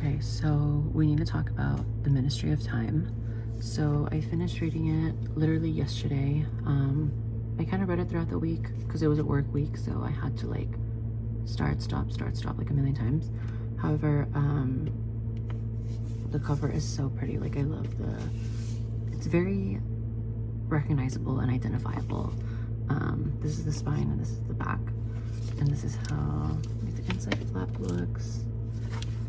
Okay, so we need to talk about the Ministry of Time. So I finished reading it literally yesterday. I kind of read it throughout the week because it was a work week, so I had to like start, stop like a million times. However, the cover is so pretty. Like I love it's very recognizable and identifiable. This is the spine and this is the back, and this is how the inside flap looks.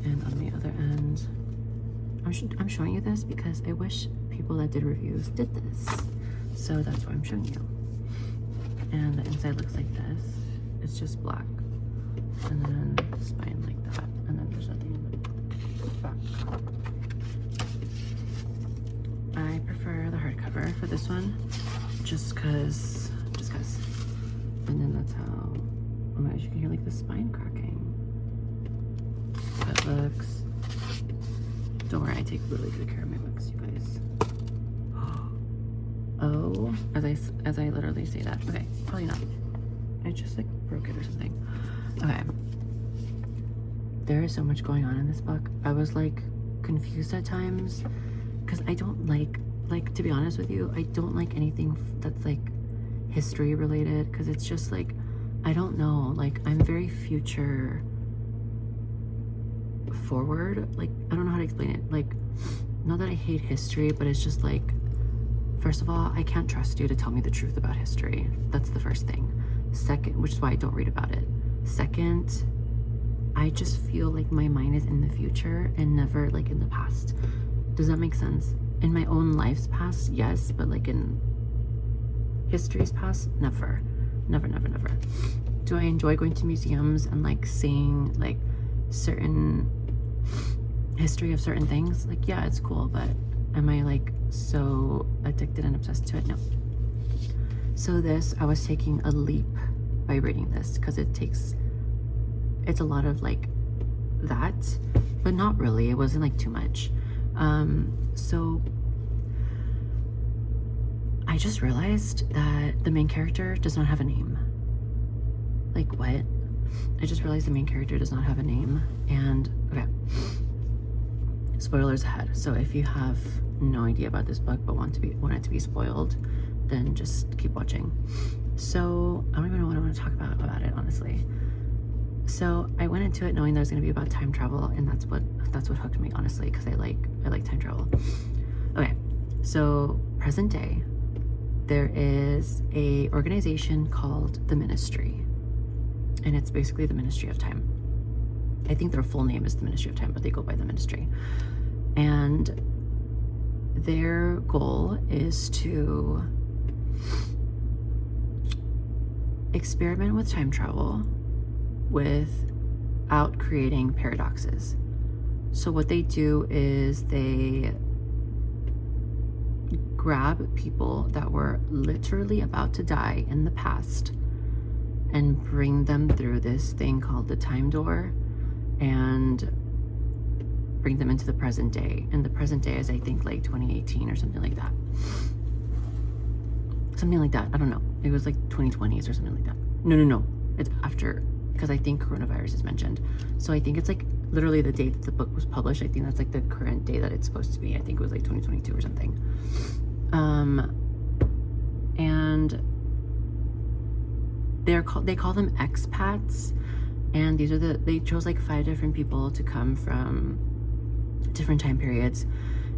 And on the other end, I'm showing you this because I wish people that did reviews did this. So that's why I'm showing you. And the inside looks like this. It's just black. And then the spine like that. And then there's nothing in the back. I prefer the hardcover for this one. Just cause. And then that's how, oh my gosh, you can hear like the spine cracking. That looks, don't worry, I take really good care of my books, you guys. Oh, as I literally say that. Okay, probably not. I just like broke it or something. Okay. There is so much going on in this book. I was like confused at times because I don't like to be honest with you, I don't like anything that's like history related because it's just like, I don't know, like I'm very future forward. Like I don't know how to explain it. Like, not that I hate history, but it's just like, first of all, I can't trust you to tell me the truth about history. That's the first thing. Second, which is why I don't read about it. Second, I just feel like my mind is in the future and never like in the past. Does that make sense? In my own life's past, yes, but like in history's past, never. Do I enjoy going to museums and like seeing like certain history of certain things? Like, yeah, it's cool, but am I like so addicted and obsessed to it? No. So this, I was taking a leap by reading this because it's a lot of like that, but not really. It wasn't like too much. So I just realized that the main character does not have a name. Like what? I just realized the main character does not have a name. And okay, spoilers ahead. So if you have no idea about this book but want it to be spoiled, then just keep watching. So I don't even know what I want to talk about it, honestly. So I went into it knowing that it was going to be about time travel, and that's what hooked me, honestly, because I like time travel. Okay, so present day, there is a organization called the Ministry, and it's basically the Ministry of Time. I think their full name is the Ministry of Time, but they go by the Ministry. And their goal is to experiment with time travel without creating paradoxes. So what they do is they grab people that were literally about to die in the past and bring them through this thing called the time door and bring them into the present day. And the present day is, I think, like 2018 or something like that. I don't know. It was like 2020s or something like that. No. It's after, because I think coronavirus is mentioned. So I think it's like literally the date that the book was published. I think that's like the current day that it's supposed to be. I think it was like 2022 or something. And they call them expats, and they chose like 5 different people to come from different time periods,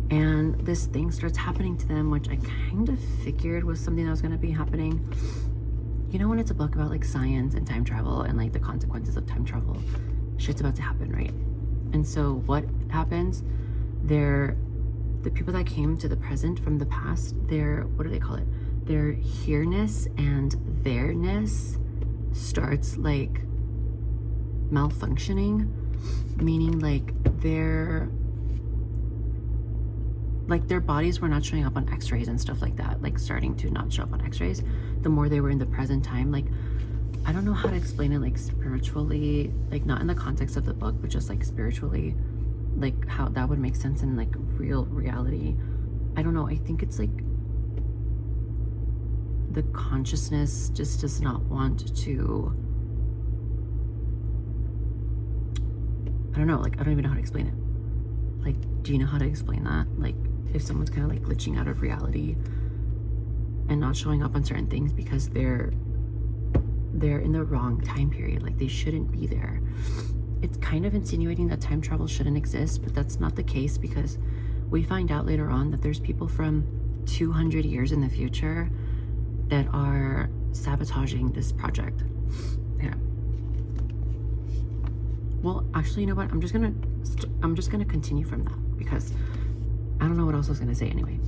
and this thing starts happening to them, which I kind of figured was something that was going to be happening. You know, when it's a book about like science and time travel and like the consequences of time travel, shit's about to happen, right? And so what happens, the people that came to the present from the past, what do they call it? Their here-ness and their-ness starts like malfunctioning, meaning like their bodies were not showing up on x-rays and stuff like that, like starting to not show up on x-rays the more they were in the present time. Like, I don't know how to explain it, like spiritually, like not in the context of the book, but just like spiritually, like how that would make sense in like real reality. I don't know. I think it's like the consciousness just does not want to, I don't know, like I don't even know how to explain it. Like, do you know how to explain that? Like, if someone's kind of like glitching out of reality and not showing up on certain things because they're in the wrong time period, like they shouldn't be there. It's kind of insinuating that time travel shouldn't exist, but that's not the case, because we find out later on that there's people from 200 years in the future that are sabotaging this project. Yeah. Well, actually, you know what? I'm just gonna continue from that, because I don't know what else I was gonna say anyway.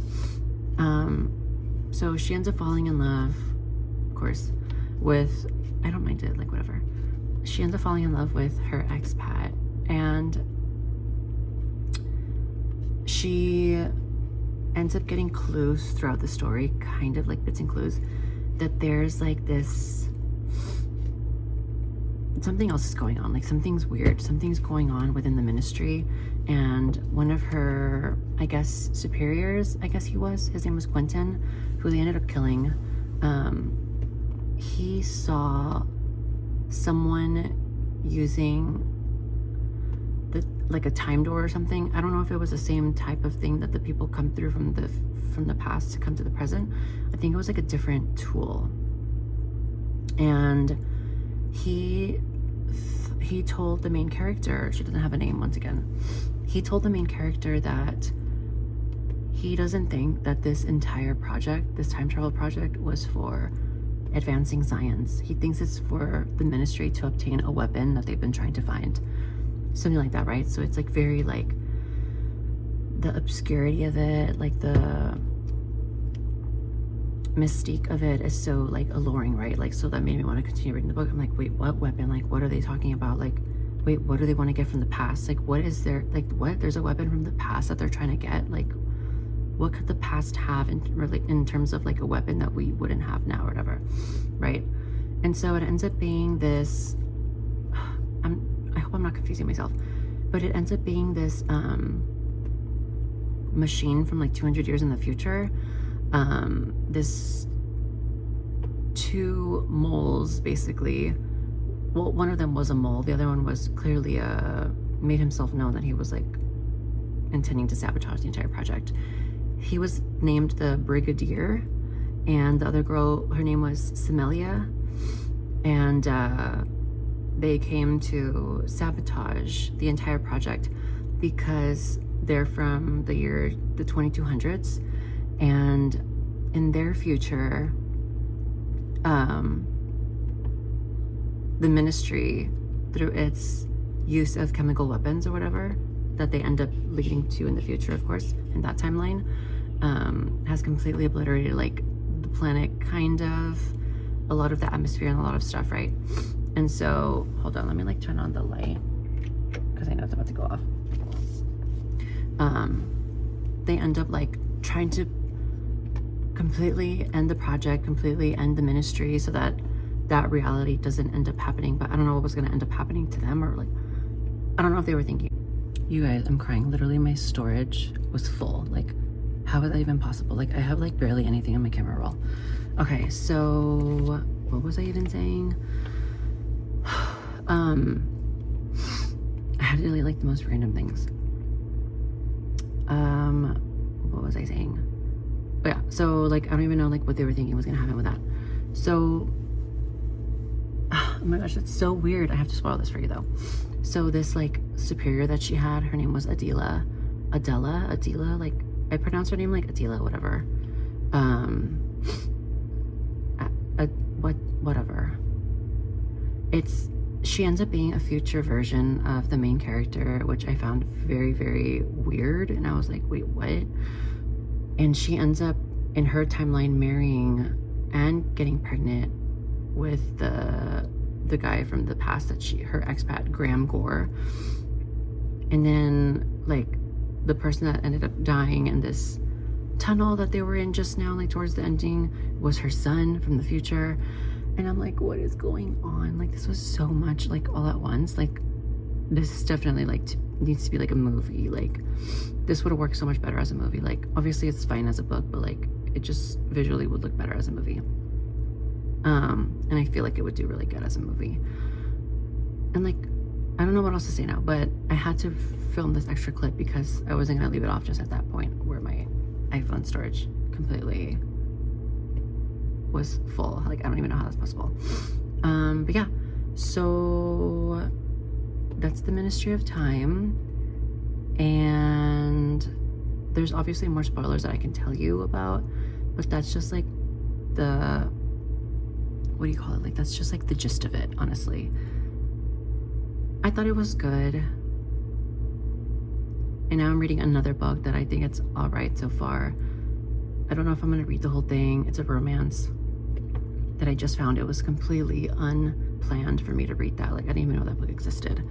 So she ends up falling in love, of course, with, I don't mind it, like whatever. She ends up falling in love with her expat, and she ends up getting clues throughout the story, kind of like bits and clues, that there's like this, something else is going on, like something's weird, something's going on within the ministry. And one of her, I guess, superiors, I guess his name was Quentin, who they ended up killing. He saw someone using like a time door or something. I don't know if it was the same type of thing that the people come through from the past to come to the present. I think it was like a different tool. And he told the main character, she doesn't have a name once again, he told the main character that he doesn't think that this entire project, this time travel project, was for advancing science. He thinks it's for the ministry to obtain a weapon that they've been trying to find. Something like that, right? So it's like very like the obscurity of it, like the mystique of it is so like alluring, right? Like, so that made me want to continue reading the book. I'm like, wait, what weapon? Like, what are they talking about? Like, wait, what do they want to get from the past? Like, what is there, like, what? There's a weapon from the past that they're trying to get? Like, what could the past have in terms of like a weapon that we wouldn't have now or whatever, right? And so it ends up being this, I hope I'm not confusing myself, but it ends up being this machine from like 200 years in the future. This two moles, basically. Well, one of them was a mole. The other one was clearly made himself known that he was like intending to sabotage the entire project. He was named the Brigadier, and the other girl, her name was Semelia, and they came to sabotage the entire project because they're from the 2200s, and in their future, the ministry, through its use of chemical weapons or whatever that they end up leading to in the future, of course, in that timeline, has completely obliterated like the planet, kind of, a lot of the atmosphere and a lot of stuff, right? And so, hold on, let me like turn on the light because I know it's about to go off. They end up like trying to completely end the project, completely end the ministry, so that that reality doesn't end up happening. But I don't know what was going to end up happening to them, or like, I don't know if they were thinking. You guys, I'm crying. Literally, my storage was full. Like, how is that even possible? Like, I have like barely anything on my camera roll. Okay, so what was I even saying? I had to delete like the most random things. What was I saying? Oh, yeah, so like I don't even know like what they were thinking was gonna happen with that. So, oh my gosh, it's so weird. I have to spoil this for you though. So this like superior that she had, her name was Adela, like I pronounce her name like Adela, whatever. Whatever. She ends up being a future version of the main character, which I found very, very weird. And I was like, wait, what? And she ends up in her timeline marrying and getting pregnant with the guy from the past that her expat, Graham Gore. And then like the person that ended up dying in this tunnel that they were in just now, like towards the ending, was her son from the future. And I'm like, what is going on? Like, this was so much like all at once. Like, this is definitely like needs to be like a movie. Like, this would have worked so much better as a movie. Like, obviously it's fine as a book, but like it just visually would look better as a movie. And I feel like it would do really good as a movie. And like, I don't know what else to say now, but I had to film this extra clip because I wasn't gonna leave it off just at that point where my iPhone storage completely was full. Like, I don't even know how that's possible. But yeah, so that's the Ministry of Time, and there's obviously more spoilers that I can tell you about, but that's just like the, what do you call it? Like, that's just like the gist of it, honestly. I thought it was good. And now I'm reading another book that I think it's all right so far. I don't know if I'm gonna read the whole thing. It's a romance that I just found. It was completely unplanned for me to read that. Like, I didn't even know that book existed.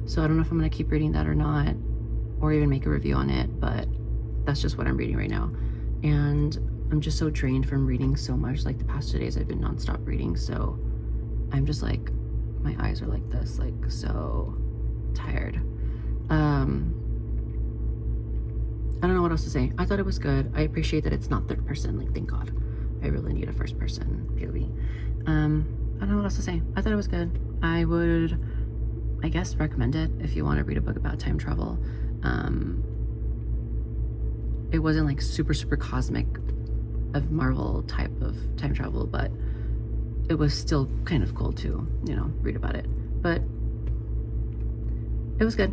So I don't know if I'm gonna keep reading that or not, or even make a review on it, but that's just what I'm reading right now. And I'm just so drained from reading so much. Like, the past 2 days I've been nonstop reading, so I'm just like, my eyes are like this, like, so tired. I don't know what else to say. I thought it was good. I appreciate that it's not third person, like, thank God. I really need a first person POV. I don't know what else to say. I thought it was good. I would, I guess, recommend it if you want to read a book about time travel. It wasn't like super cosmic of Marvel type of time travel, but it was still kind of cool to, you know, read about it. But it was good.